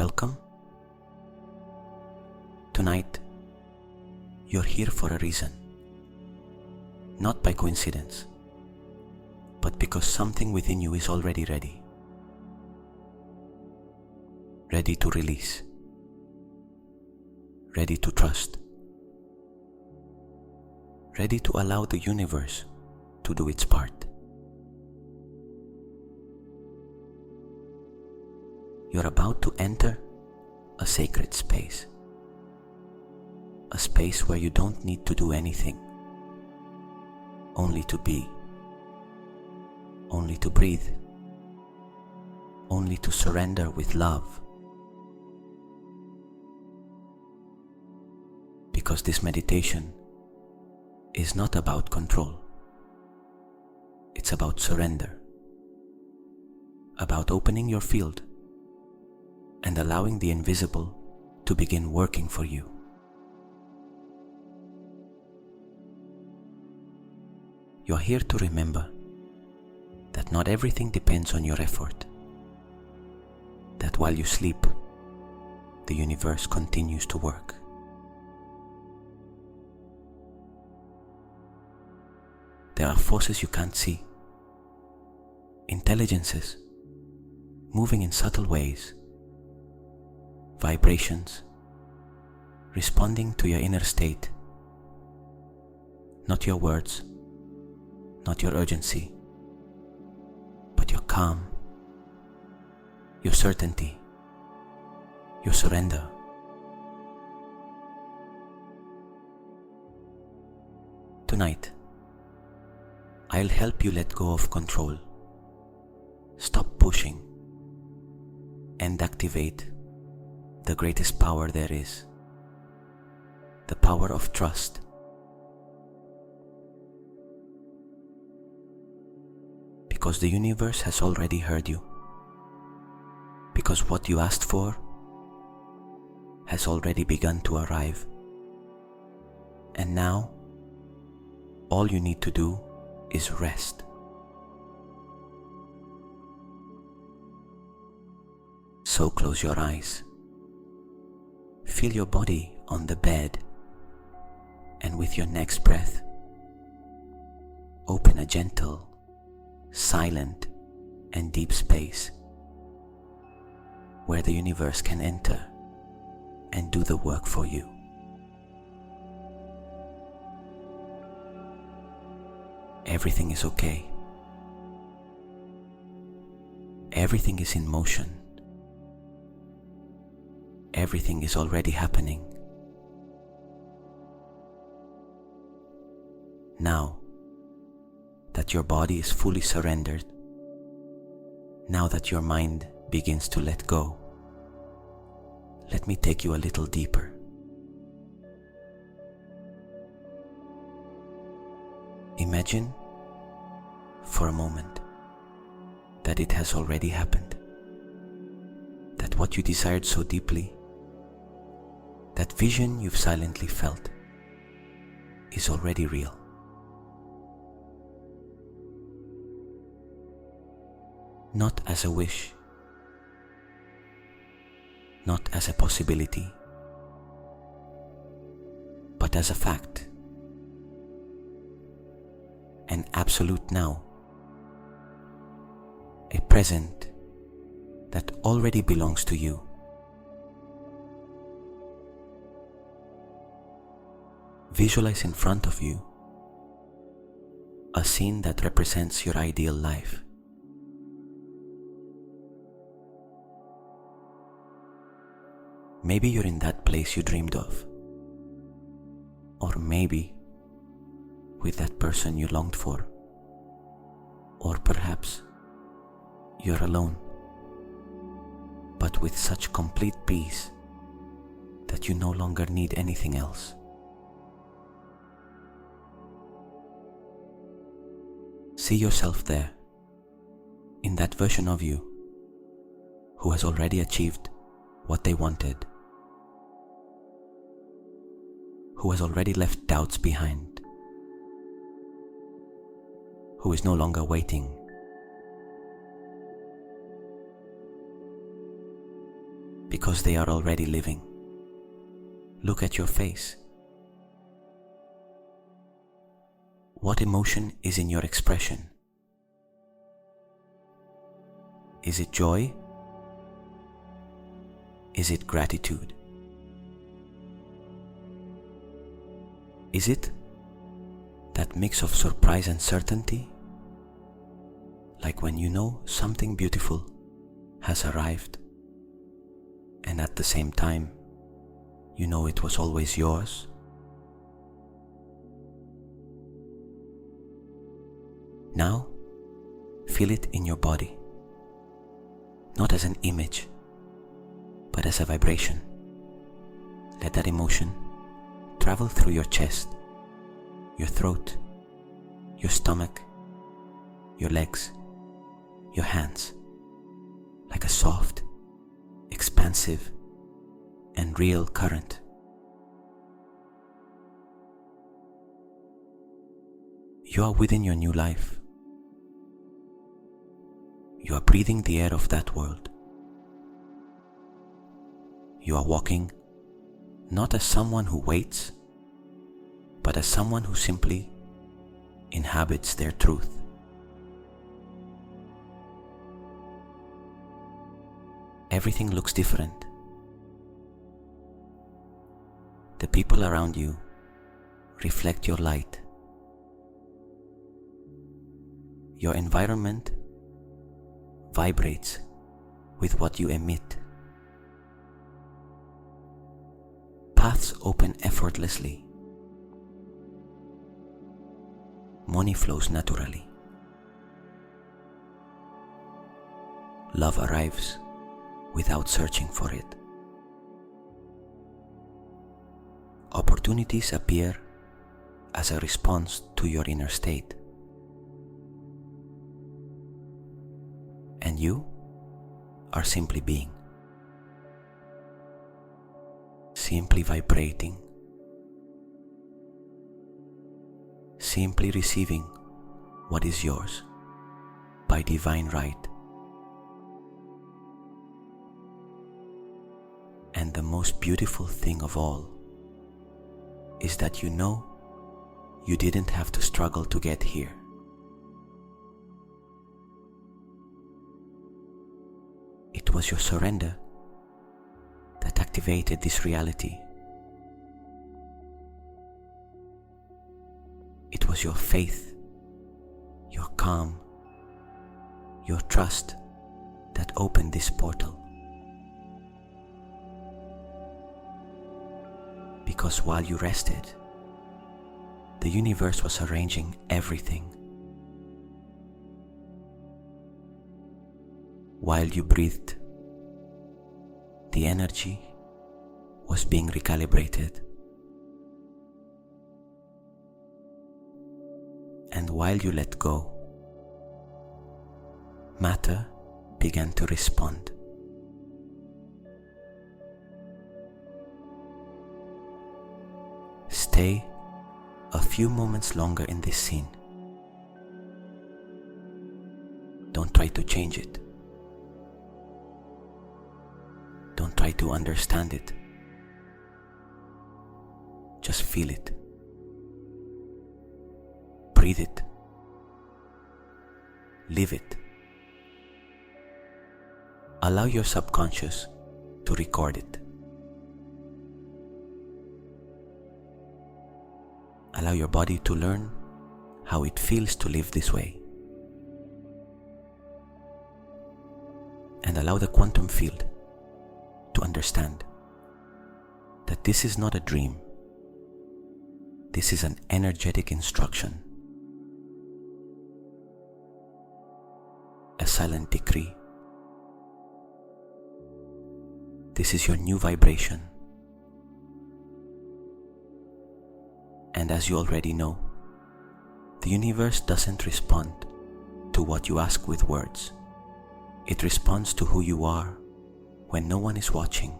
Welcome. Tonight, you're here for a reason. Not by coincidence, but because something within you is already ready. Ready to release. Ready to trust. Ready to allow the universe to do its part. You're about to enter a sacred space. A space where you don't need to do anything. Only to be. Only to breathe. Only to surrender with love. Because this meditation is not about control. It's about surrender. About opening your field and allowing the invisible to begin working for you. You are here to remember that not everything depends on your effort. That while you sleep, the universe continues to work. There are forces you can't see, intelligences moving in subtle ways, vibrations responding to your inner state, not your words, not your urgency, but your calm, your certainty, your surrender. Tonight, I'll help you let go of control, stop pushing, and activate the greatest power there is, the power of trust. Because the universe has already heard you. Because what you asked for has already begun to arrive. And now, all you need to do is rest. So close your eyes. Feel your body on the bed, and with your next breath, open a gentle, silent, and deep space where the universe can enter and do the work for you. Everything is okay. Everything is in motion. Everything is already happening. Now that your body is fully surrendered, now that your mind begins to let go, let me take you a little deeper. Imagine for a moment that it has already happened, that what you desired so deeply, that vision you've silently felt, is already real. Not as a wish, not as a possibility, but as a fact, an absolute now, a present that already belongs to you. Visualize in front of you a scene that represents your ideal life. Maybe you're in that place you dreamed of, or maybe with that person you longed for, or perhaps you're alone, but with such complete peace that you no longer need anything else. See yourself there, in that version of you who has already achieved what they wanted, who has already left doubts behind, who is no longer waiting. because they are already living. Look at your face. What emotion is in your expression? Is it joy? Is it gratitude? Is it that mix of surprise and certainty? Like when you know something beautiful has arrived, and at the same time, you know it was always yours? Now, feel it in your body, not as an image, but as a vibration. Let that emotion travel through your chest, your throat, your stomach, your legs, your hands, like a soft, expansive, and real current. You are within your new life. You are breathing the air of that world. You are walking not as someone who waits, but as someone who simply inhabits their truth. Everything looks different. The people around you reflect your light. Your environment vibrates with what you emit. Paths open effortlessly. Money flows naturally. Love arrives without searching for it. Opportunities appear as a response to your inner state. And you are simply being, simply vibrating, simply receiving what is yours by divine right. And the most beautiful thing of all is that you know you didn't have to struggle to get here. It was your surrender that activated this reality. It was your faith, your calm, your trust that opened this portal. Because while you rested, the universe was arranging everything. While you breathed, the energy was being recalibrated. And while you let go, matter began to respond. Stay a few moments longer in this scene. Don't try to change it. Don't try to understand it. Just feel it. Breathe it. Live it. Allow your subconscious to record it. Allow your body to learn how it feels to live this way. And allow the quantum field to understand that this is not a dream. This is an energetic instruction, a silent decree. This is your new vibration. And as you already know, the universe doesn't respond to what you ask with words. It responds to who you are when no one is watching.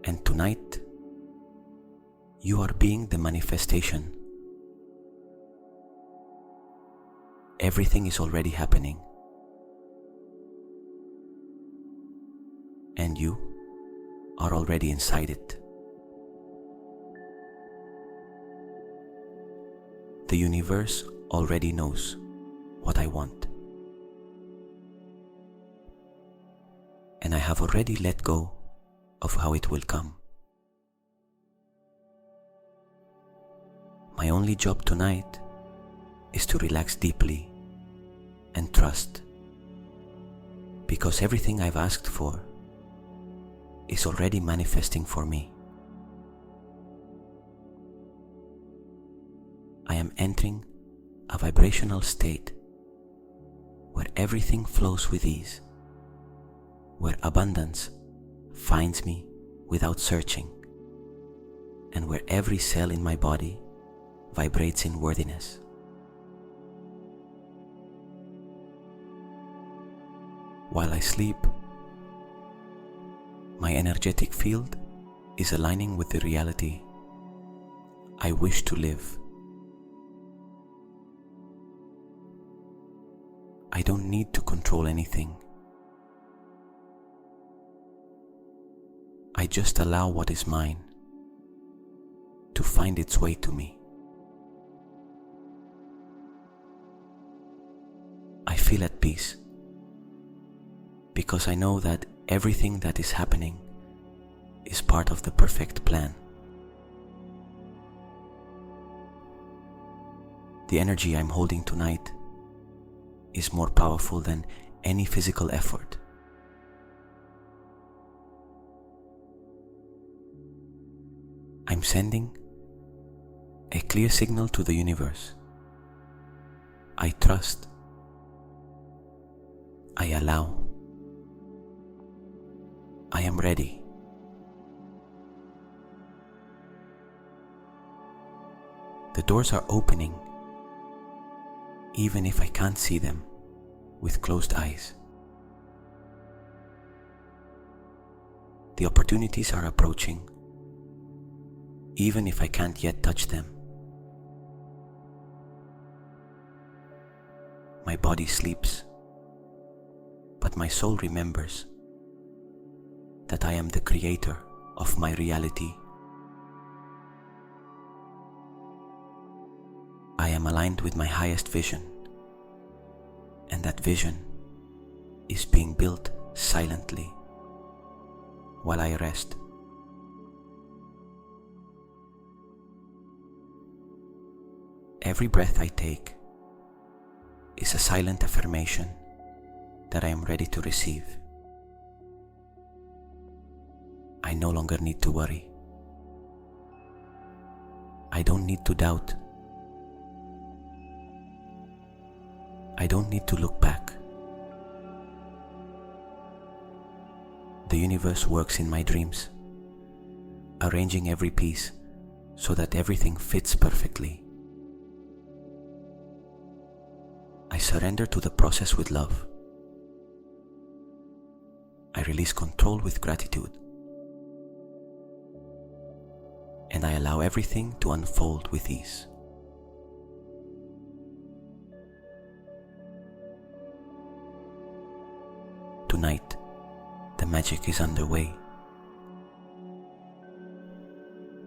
And tonight, you are being the manifestation. Everything is already happening. and you are already inside it. The universe already knows what I want. And I have already let go of how it will come. My only job tonight is to relax deeply and trust, because everything I've asked for is already manifesting for me. I am entering a vibrational state where everything flows with ease, where abundance finds me without searching, and where every cell in my body vibrates in worthiness. While I sleep, my energetic field is aligning with the reality I wish to live. I don't need to control anything. I just allow what is mine to find its way to me. I feel at peace because I know that everything that is happening is part of the perfect plan. The energy I'm holding tonight is more powerful than any physical effort. I'm sending a clear signal to the universe. I trust. I allow. I am ready. The doors are opening, even if I can't see them with closed eyes. The opportunities are approaching, even if I can't yet touch them. My body sleeps, but my soul remembers that I am the creator of my reality. I am aligned with my highest vision, and that vision is being built silently while I rest. Every breath I take is a silent affirmation that I am ready to receive. I no longer need to worry. I don't need to doubt. I don't need to look back. The universe works in my dreams, arranging every piece so that everything fits perfectly. I surrender to the process with love. I release control with gratitude. And I allow everything to unfold with ease. Tonight, the magic is underway.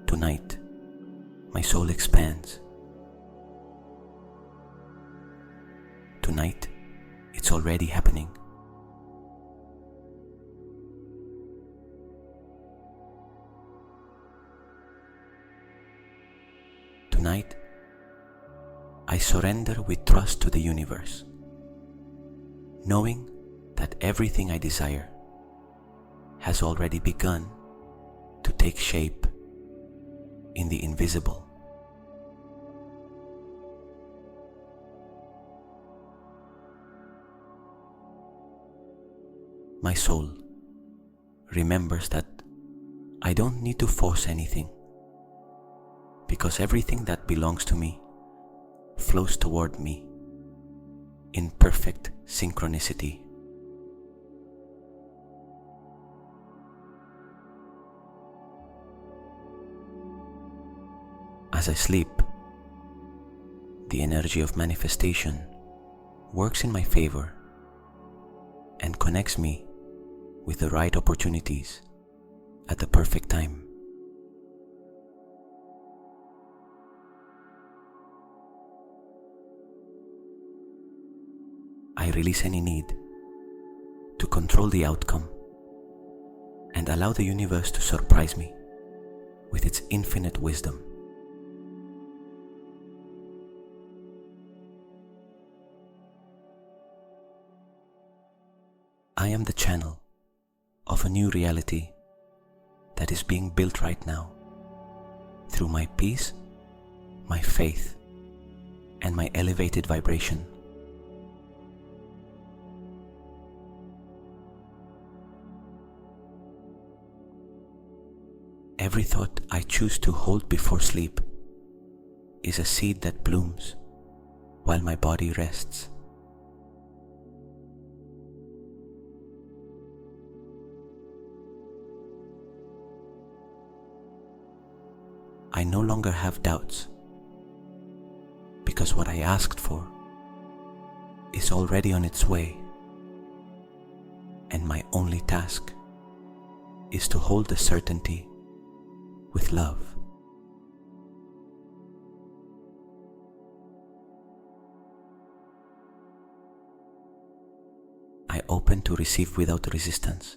Tonight, my soul expands. Tonight, it's already happening. Tonight, I surrender with trust to the universe, knowing that everything I desire has already begun to take shape in the invisible. My soul remembers that I don't need to force anything, because everything that belongs to me flows toward me in perfect synchronicity. As I sleep, the energy of manifestation works in my favor and connects me with the right opportunities at the perfect time. I release any need to control the outcome and allow the universe to surprise me with its infinite wisdom. I am the channel of a new reality that is being built right now through my peace, my faith, and my elevated vibration. Every thought I choose to hold before sleep is a seed that blooms while my body rests. I no longer have doubts because what I asked for is already on its way, and my only task is to hold the certainty with love. I open to receive without resistance,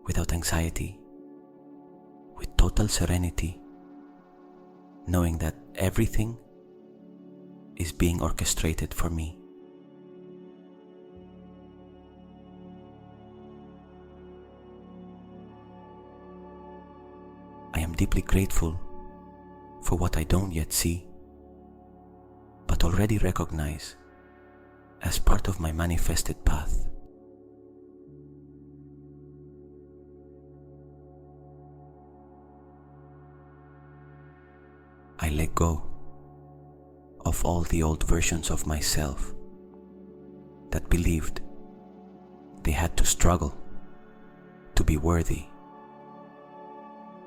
without anxiety, with total serenity, knowing that everything is being orchestrated for me. I am deeply grateful for what I don't yet see, but already recognize as part of my manifested path. I let go of all the old versions of myself that believed they had to struggle to be worthy,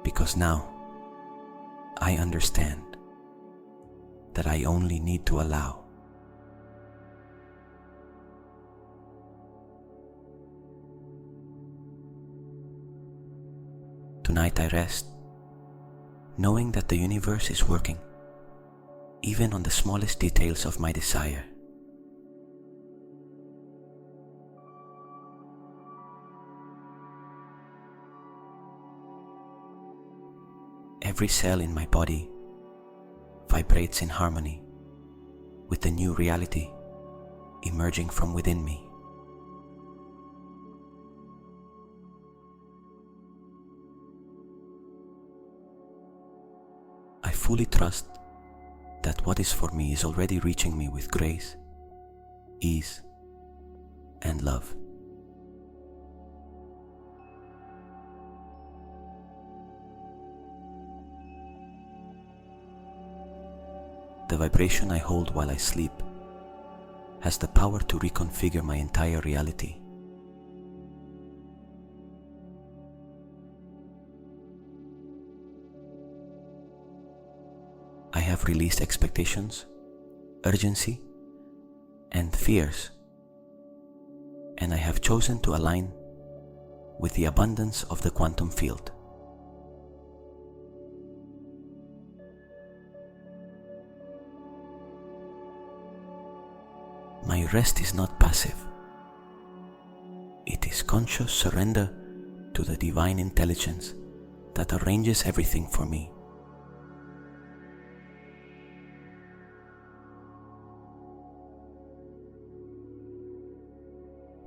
because now I understand that I only need to allow. Tonight I rest, knowing that the universe is working, even on the smallest details of my desire. Every cell in my body vibrates in harmony with the new reality emerging from within me. I fully trust that what is for me is already reaching me with grace, ease, and love. The vibration I hold while I sleep has the power to reconfigure my entire reality. I have released expectations, urgency, and fears, and I have chosen to align with the abundance of the quantum field. My rest is not passive. It is conscious surrender to the divine intelligence that arranges everything for me.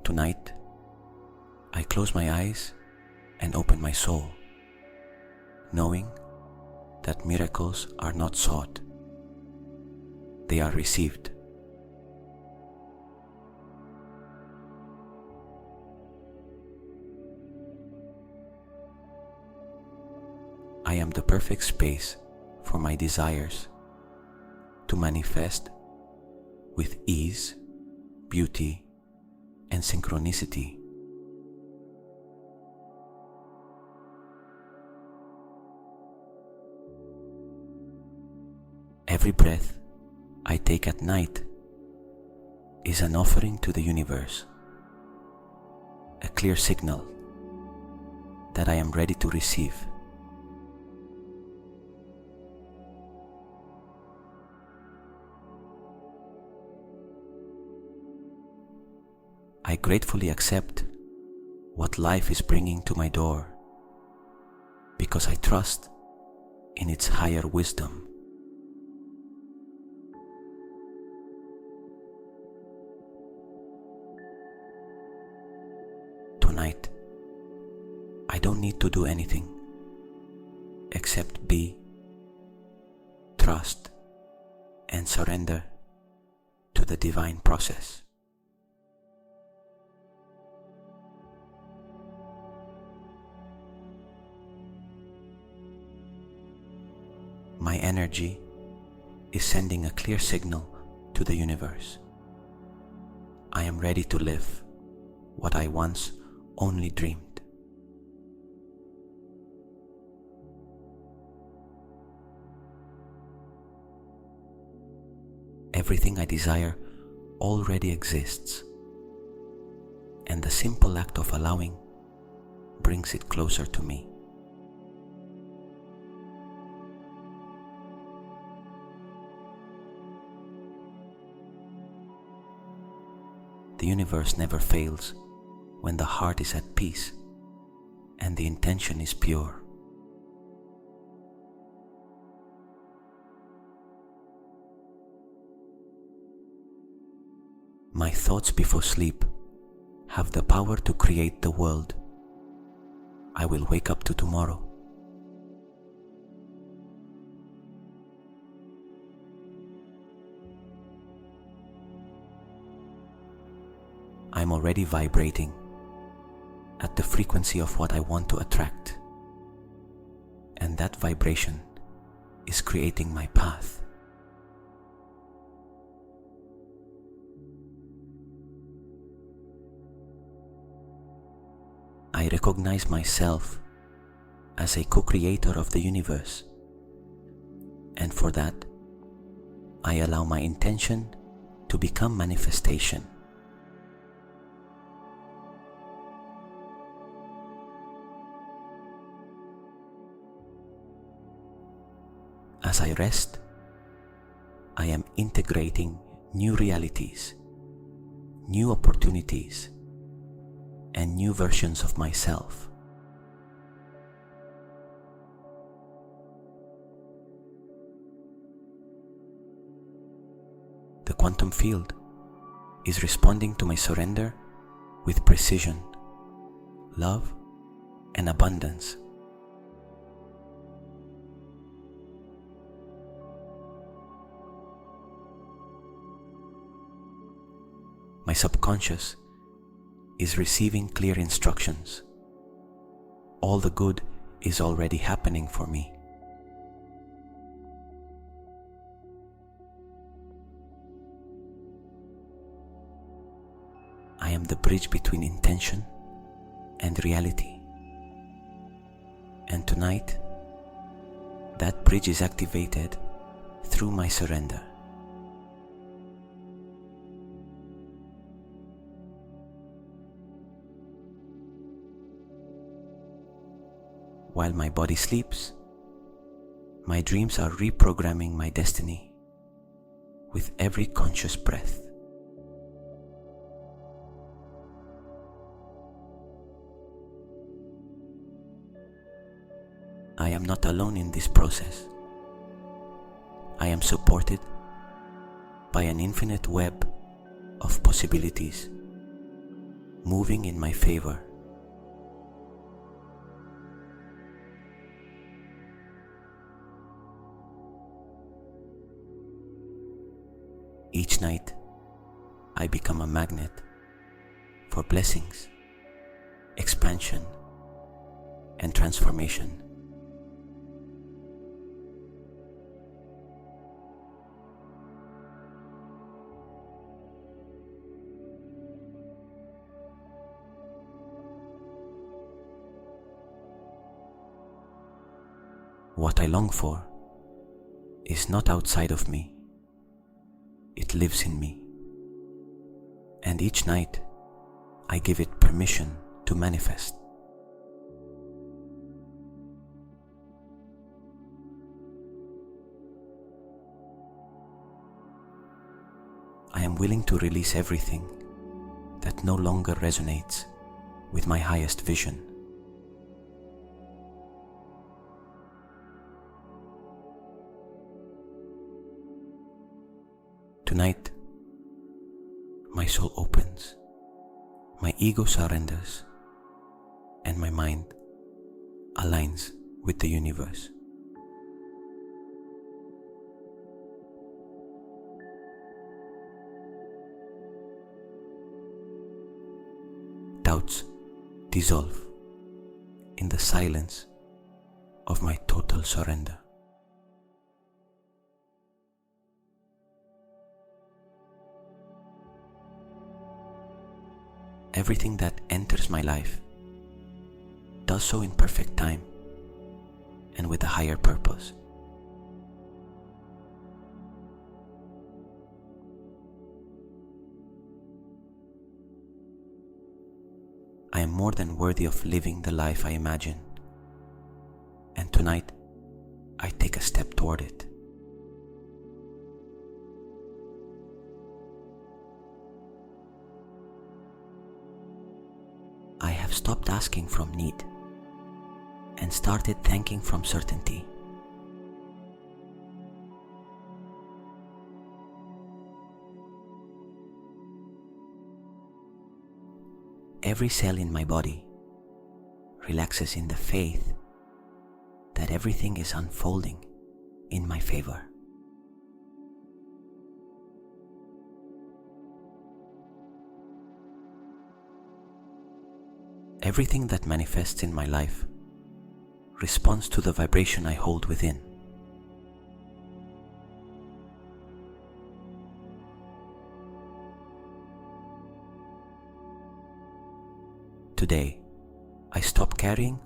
Tonight, I close my eyes and open my soul, knowing that miracles are not sought, they are received. I am the perfect space for my desires to manifest with ease, beauty, and synchronicity. Every breath I take at night is an offering to the universe, a clear signal that I am ready to receive. I gratefully accept what life is bringing to my door because I trust in its higher wisdom. Tonight, I don't need to do anything except be, trust, and surrender to the divine process. My energy is sending a clear signal to the universe. I am ready to live what I once only dreamed. Everything I desire already exists, and the simple act of allowing brings it closer to me. The universe never fails when the heart is at peace and the intention is pure. My thoughts before sleep have the power to create the world I will wake up to tomorrow. I'm already vibrating at the frequency of what I want to attract, and that vibration is creating my path. I recognize myself as a co-creator of the universe, and for that, I allow my intention to become manifestation. As I rest, I am integrating new realities, new opportunities, and new versions of myself. The quantum field is responding to my surrender with precision, love, and abundance. My subconscious is receiving clear instructions. All the good is already happening for me. I am the bridge between intention and reality. And tonight, that bridge is activated through my surrender. While my body sleeps, my dreams are reprogramming my destiny with every conscious breath. I am not alone in this process. I am supported by an infinite web of possibilities moving in my favor. Each night, I become a magnet for blessings, expansion, and transformation. What I long for is not outside of me. It lives in me. And each night, I give it permission to manifest. I am willing to release everything that no longer resonates with my highest vision. Tonight, my soul opens, my ego surrenders, and my mind aligns with the universe. Doubts dissolve in the silence of my total surrender. Everything that enters my life does so in perfect time and with a higher purpose. I am more than worthy of living the life I imagine, and tonight I take a step toward it. I have stopped asking from need and started thanking from certainty. Every cell in my body relaxes in the faith that everything is unfolding in my favor. Everything that manifests in my life responds to the vibration I hold within. Today, I stop carrying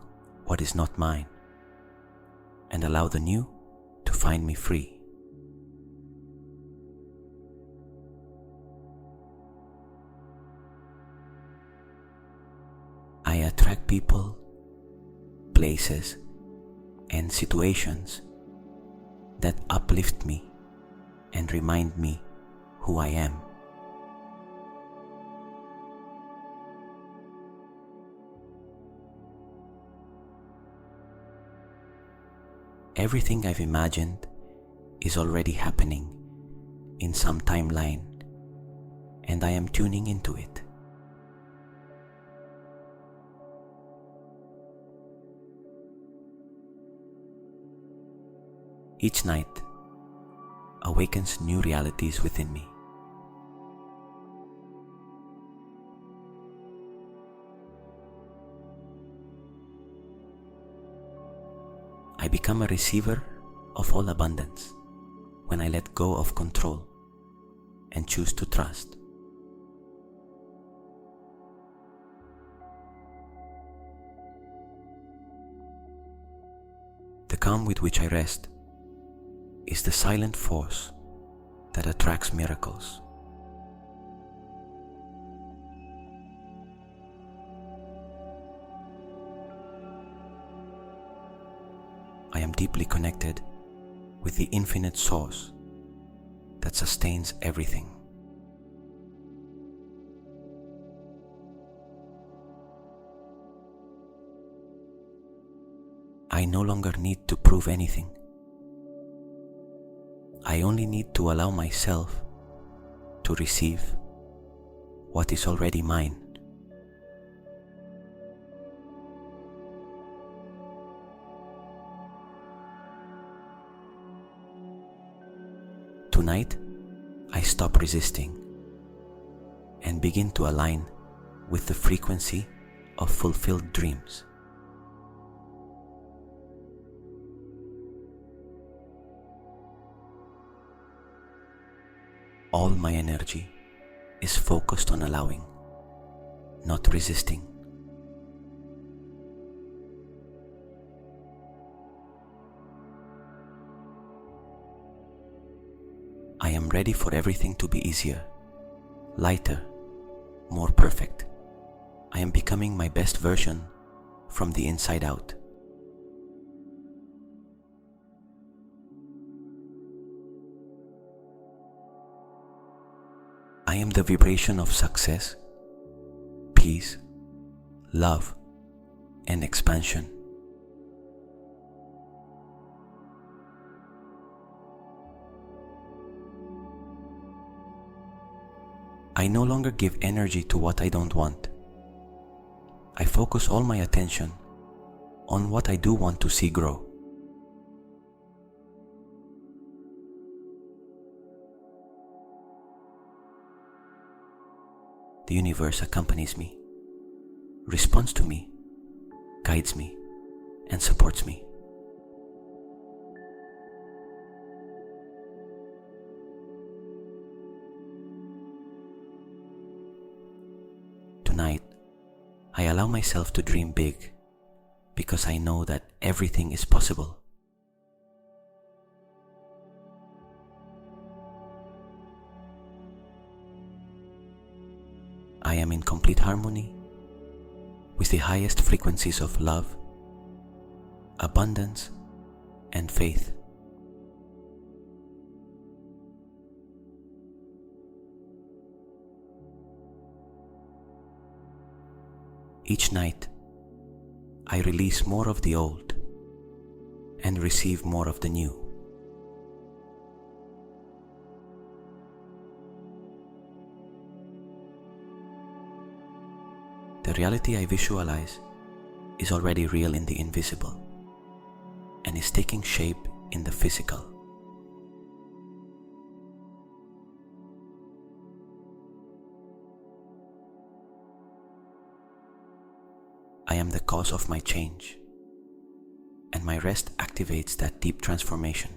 what is not mine and allow the new to find me free. I attract people, places, and situations that uplift me and remind me who I am. Everything I've imagined is already happening in some timeline, and I am tuning into it. Each night awakens new realities within me. I become a receiver of all abundance when I let go of control and choose to trust. The calm with which I rest is the silent force that attracts miracles. I am deeply connected with the infinite source that sustains everything. I no longer need to prove anything. I only need to allow myself to receive what is already mine. Tonight, I stop resisting and begin to align with the frequency of fulfilled dreams. All my energy is focused on allowing, not resisting. I am ready for everything to be easier, lighter, more perfect, I am becoming my best version from the inside out. I am the vibration of success, peace, love, and expansion. I no longer give energy to what I don't want. I focus all my attention on what I do want to see grow. The universe accompanies me, responds to me, guides me, and supports me. Tonight, I allow myself to dream big because I know that everything is possible. I am in complete harmony with the highest frequencies of love, abundance, and faith. Each night, I release more of the old and receive more of the new. The reality I visualize is already real in the invisible and is taking shape in the physical. I am the cause of my change, and my rest activates that deep transformation.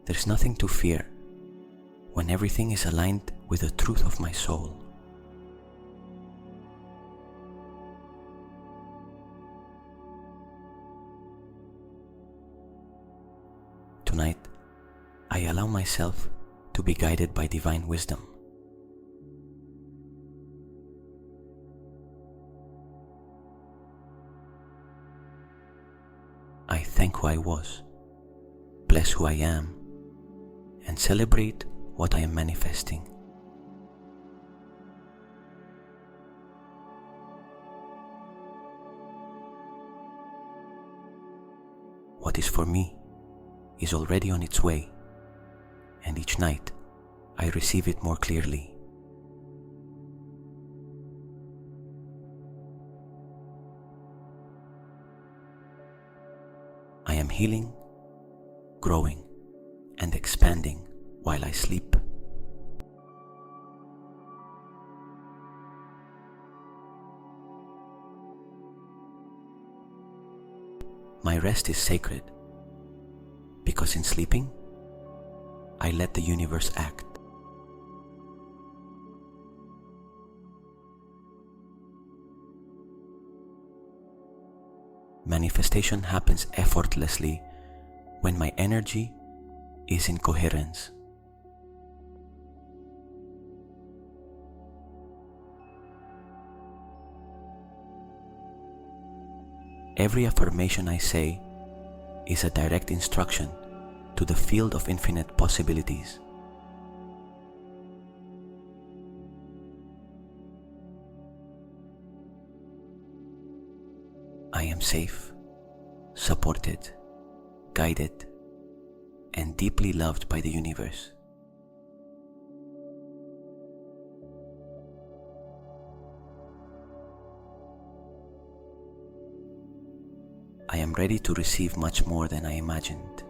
There's nothing to fear when everything is aligned with the truth of my soul. Tonight, I allow myself to be guided by divine wisdom. I thank who I was, bless who I am, and celebrate what I am manifesting. What is for me is already on its way, and each night I receive it more clearly. I am healing, growing, and expanding while I sleep. My rest is sacred because in sleeping, I let the universe act. Manifestation happens effortlessly when my energy is in coherence. Every affirmation I say is a direct instruction to the field of infinite possibilities. I am safe, supported, guided, and deeply loved by the universe. I am ready to receive much more than I imagined.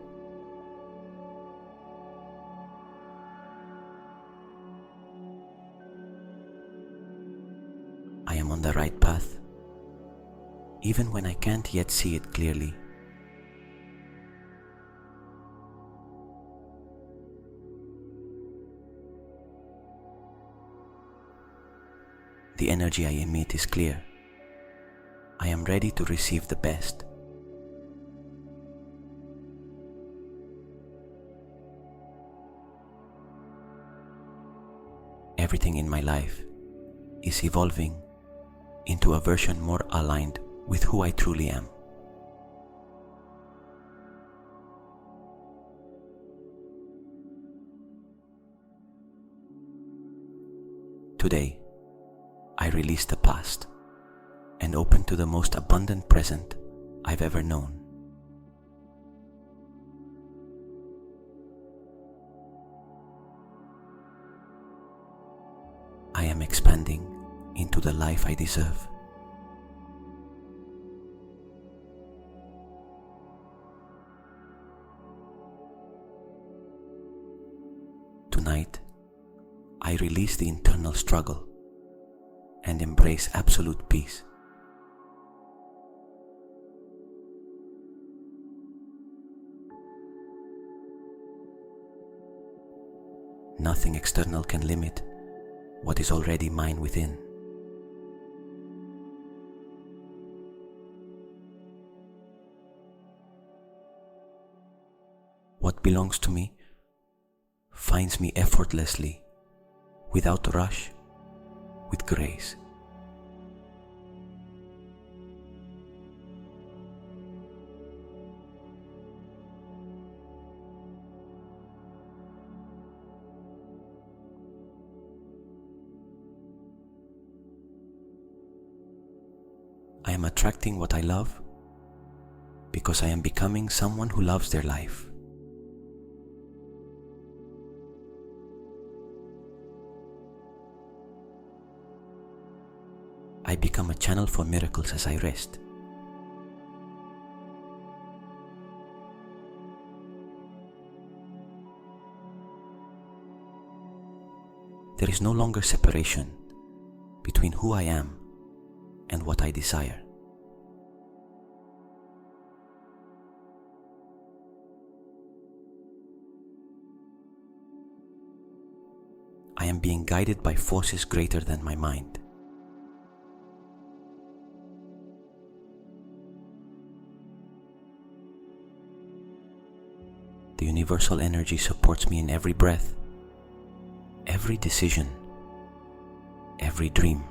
I am on the right path, even when I can't yet see it clearly. The energy I emit is clear. I am ready to receive the best. everything in my life is evolving into a version more aligned with who I truly am. Today, I release the past and open to the most abundant present I've ever known. I am expanding into the life I deserve. Tonight, I release the internal struggle and embrace absolute peace. Nothing external can limit what is already mine within. What belongs to me finds me effortlessly, without rush, with grace. I am attracting what I love because I am becoming someone who loves their life. I become a channel for miracles as I rest. There is no longer separation between who I am and what I desire. I am being guided by forces greater than my mind. The universal energy supports me in every breath, every decision, every dream.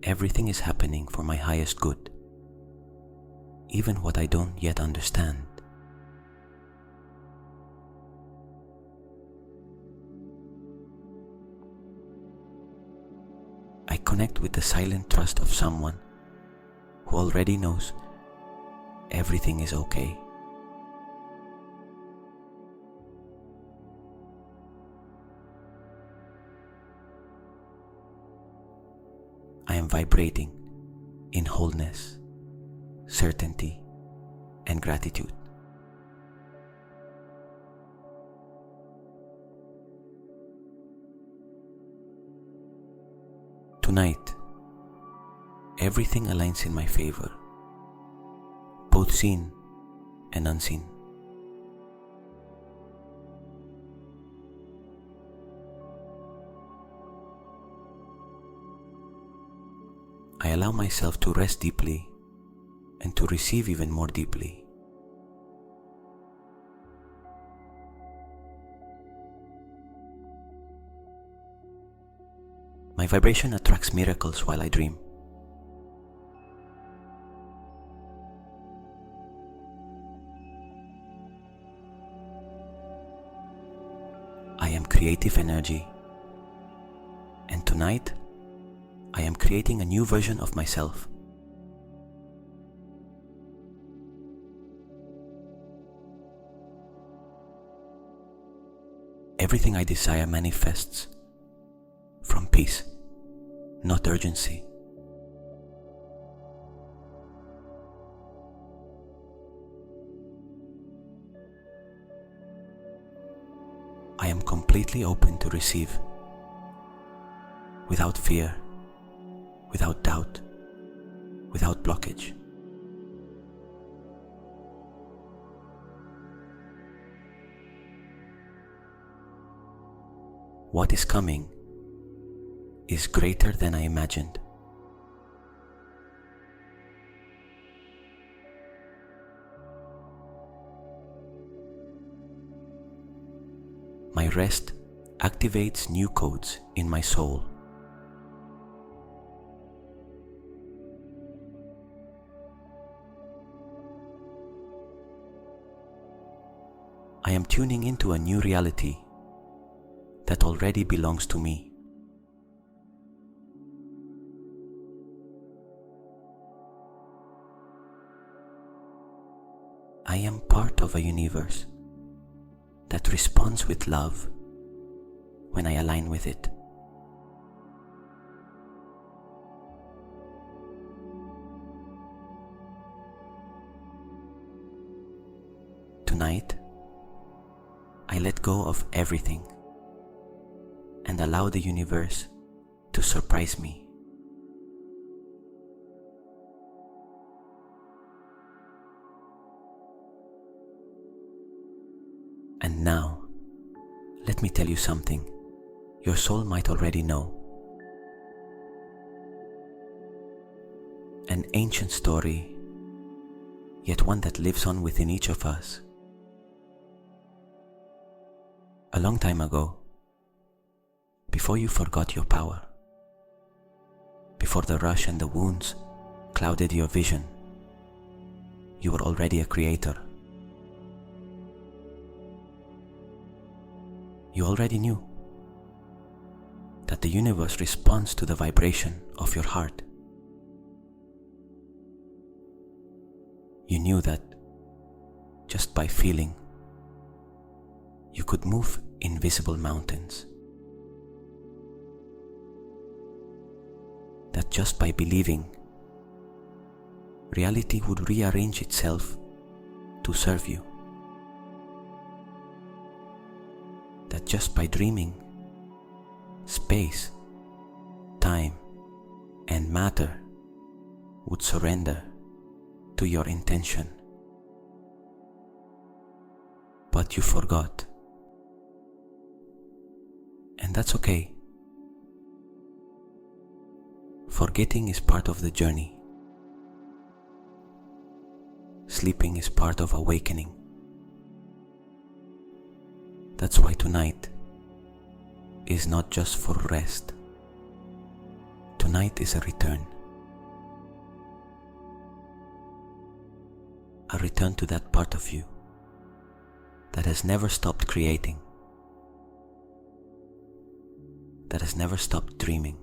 Everything is happening for my highest good, even what I don't yet understand. I connect with the silent trust of someone who already knows everything is okay. I am vibrating in wholeness, certainty, and gratitude. Tonight, everything aligns in my favor, both seen and unseen. I allow myself to rest deeply and to receive even more deeply. My vibration attracts miracles while I dream. I am creative energy, and tonight I am creating a new version of myself. Everything I desire manifests from peace, not urgency. I am completely open to receive, without fear, without doubt, without blockage. What is coming is greater than I imagined. my rest activates new codes in my soul. I am tuning into a new reality that already belongs to me. I am part of a universe that responds with love when I align with it. Tonight, I let go of everything and allow the universe to surprise me. And now, let me tell you something your soul might already know. An ancient story, yet one that lives on within each of us. A long time ago, before you forgot your power, before the rush and the wounds clouded your vision, you were already a creator. You already knew that the universe responds to the vibration of your heart. You knew that just by feeling, you could move invisible mountains. That just by believing, reality would rearrange itself to serve you. That just by dreaming, space, time, and matter would surrender to your intention. But you forgot. And that's okay. Forgetting is part of the journey. Sleeping is part of awakening. That's why tonight is not just for rest. Tonight is a return. A return to that part of you that has never stopped creating, that has never stopped dreaming,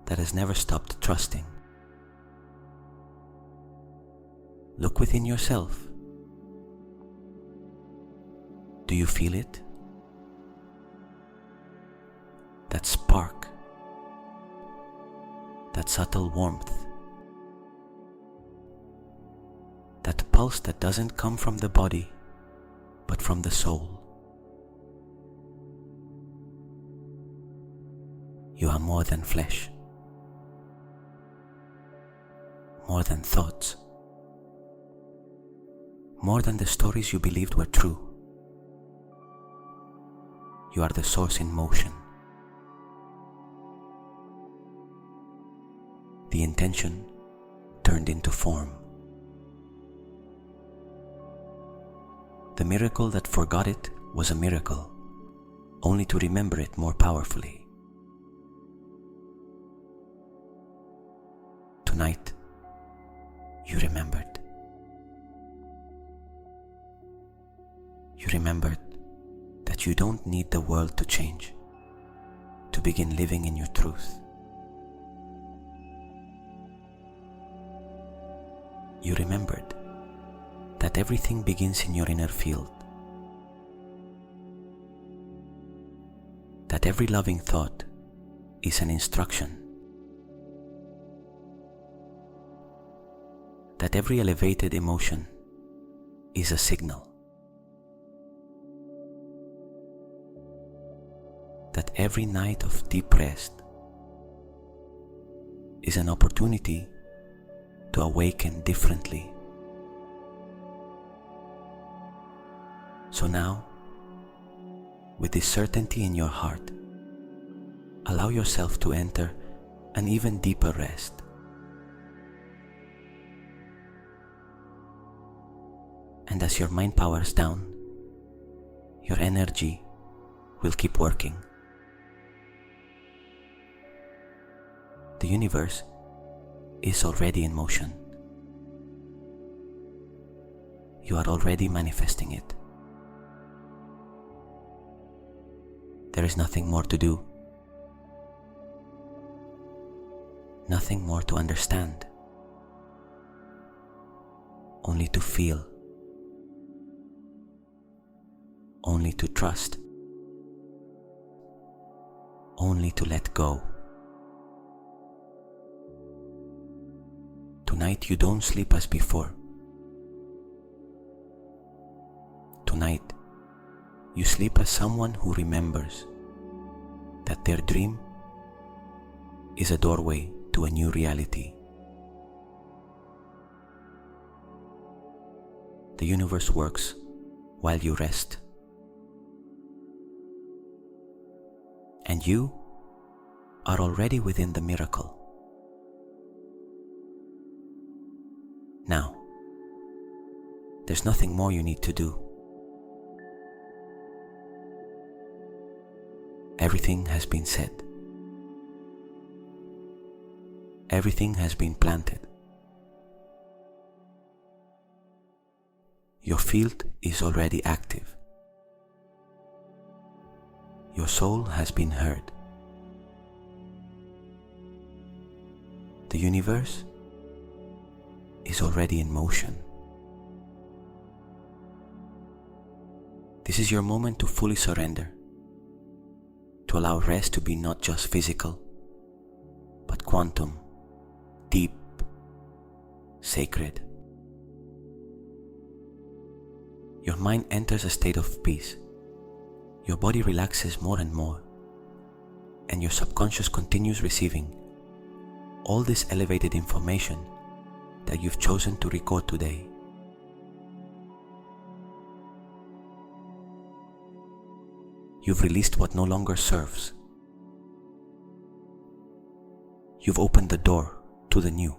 that has never stopped trusting. Look within yourself. Do you feel it? That spark, that subtle warmth, that pulse that doesn't come from the body, but from the soul. You are more than flesh, more than thoughts, more than the stories you believed were true. You are the source in motion. The intention turned into form. The miracle that forgot it was a miracle, only to remember it more powerfully. Tonight, you remembered. You remembered that you don't need the world to change to begin living in your truth. You remembered that everything begins in your inner field, that every loving thought is an instruction, that every elevated emotion is a signal, that every night of deep rest is an opportunity to awaken differently. So now, with this certainty in your heart, allow yourself to enter an even deeper rest. And as your mind powers down, your energy will keep working. The universe is already in motion. You are already manifesting it. There is nothing more to do, nothing more to understand, only to feel, only to trust, only to let go. Tonight you don't sleep as before. Tonight you sleep as someone who remembers that their dream is a doorway to a new reality. The universe works while you rest. And you are already within the miracle. Now, there's nothing more you need to do. Everything has been said. Everything has been planted. Your field is already active. Your soul has been heard. The universe is already in motion. This is your moment to fully surrender, to allow rest to be not just physical, but quantum, deep, sacred. Your mind enters a state of peace. Your body relaxes more and more, and your subconscious continues receiving all this elevated information that you've chosen to record today. You've released what no longer serves. You've opened the door to the new.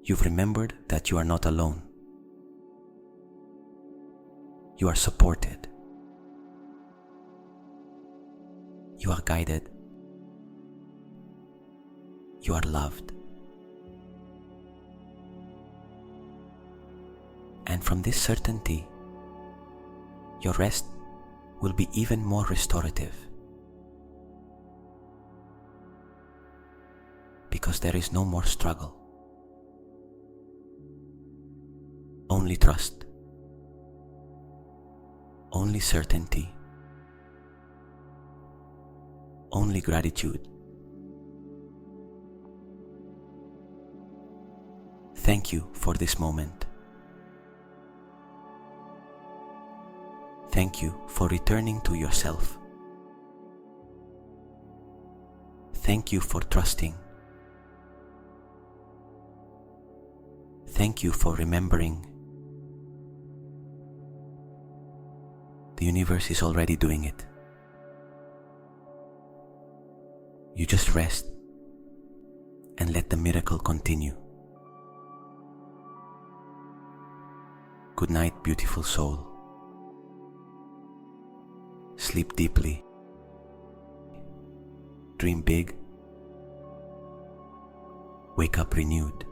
You've remembered that you are not alone. You are supported. You are guided. You are loved. And from this certainty, your rest will be even more restorative, because there is no more struggle, only trust, only certainty, only gratitude. Thank you for this moment. Thank you for returning to yourself. Thank you for trusting. Thank you for remembering. The universe is already doing it. You just rest and let the miracle continue. Good night, beautiful soul. Sleep deeply. Dream big. Wake up renewed.